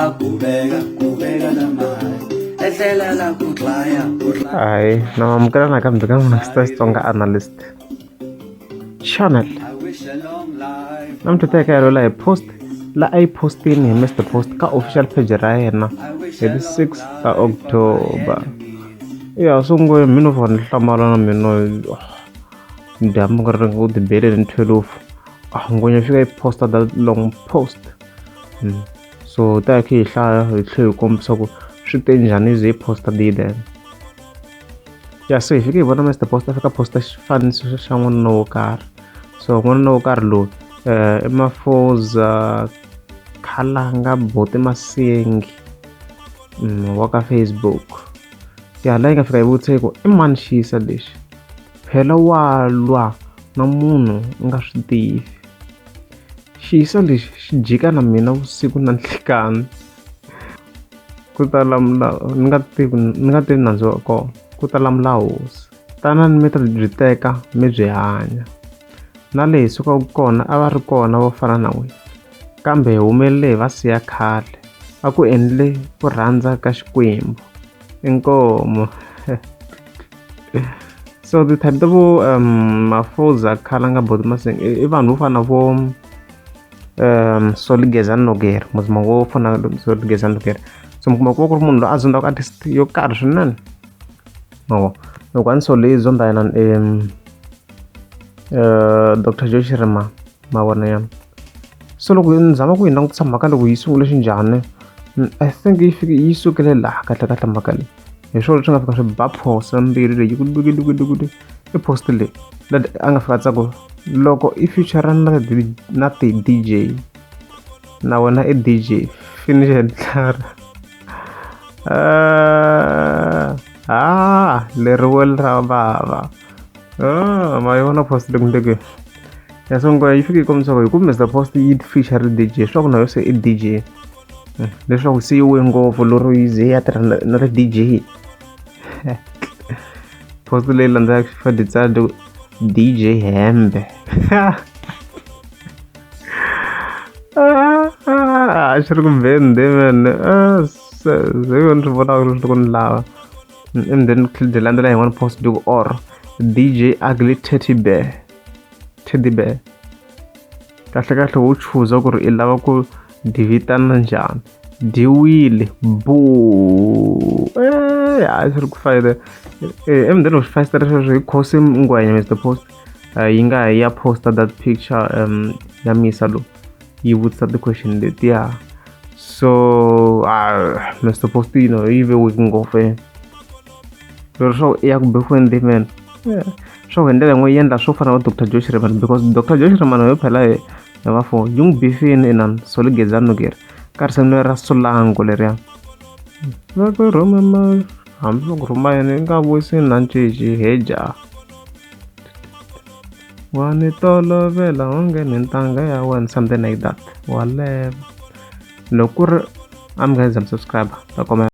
Hi, namamukela nakambe ka Master Xitsonga Analyst Channel. Namthetheka yalo la hi post la a yi postini hi Mr Post ka official page ra yena hi the 6th ka October. Ya sungwe mino for nhlamala na mino ndhamu ka ringo the bele ni 12 ngonya fika yi posta that long post. So ta ki hlaya hi tlhe hi kombisa ku swi te njhani ze posta then. Ya so hi fike hi vona Mr Post fika posta xifaniso xa n'wanuna wo karhi. So n'wanuna wo karhi lowu i Mafoza Khalanga Bote Masengi wa ka Facebook. Ya la yi nga fika hi vutise ku i mani xisa lexi phela wa lwa na munhu u nga swi tivi. Xisa lexi xi jika na mina vusiku na nhlekani ku ta lamula ni nga tivi nandzu wa kona ku ta lamula hosi tanani mi ta byi teka mi byi hanya na lehi sukaka kona a va ri kona vo fana na n'wina kambe hi humelele hi va siya khale a ku endle ku rhandza ka Xikwembu inkomo. So the type vo Mafoza Khalanga Bote Masengi i vanhu vo fana vo Soligezani Nogera muzima wo fana Soligezani Nogera. So mi kuma ku ri munhu loyi a zondzaka artist yo karhi swinene mavo loko a ni sole zonda yena Dr Joyce Rima mavona ya. So loko ni zama ku yi langutisa mhaka loko yi sungule xinjhani I think yi fike yi sukele laha kahle mhaka leyi hi swona leswi nga fika swi ba phosa mbili leyi ku i post leyi leti a nga fika tsako loko i feature na ti DJ na wena i DJ finish and clear. Leri wel ra bava ma yona post leyi ya songo yi fike kombisa ku hi ku Mr Post yi feature DJ swa ku na yo se i DJ leswaku se yi we ngopfu lero yi ze ya tirha na ri DJ. Post leyi landzelaka fa ditsala DJ Hembe xi ri ku bende man se ni swi vonaka loko ni lava and then the landela hi one post loko or DJ Ugly Teddy Bear kahle wo chuza ku ri i lava ku divitana njhani diwile bo ya swi ri ku fayile and then swi fayisitela sweswo hi khosi ngwenya Mr Post yi nga ya posta that picture ya misa lo yi vutisa the question letiya. So Mr Post yi ve weak ngopfu lero swo ya ku befriend man swo hendlela n'we yi endla swo fana na Dr Joyce Rima because Dr Joyce Rima yo phela hi va fo yung befini nan Soligezani Nogera karhi se ra Solango leriya va ku rhuma ma hambi va ku rhuma yini nga vuyisi na ncece heja wa ni tolovela onge ni ntanga ya wena something like that wale loko ku ri I'm guys subscribe ta comment.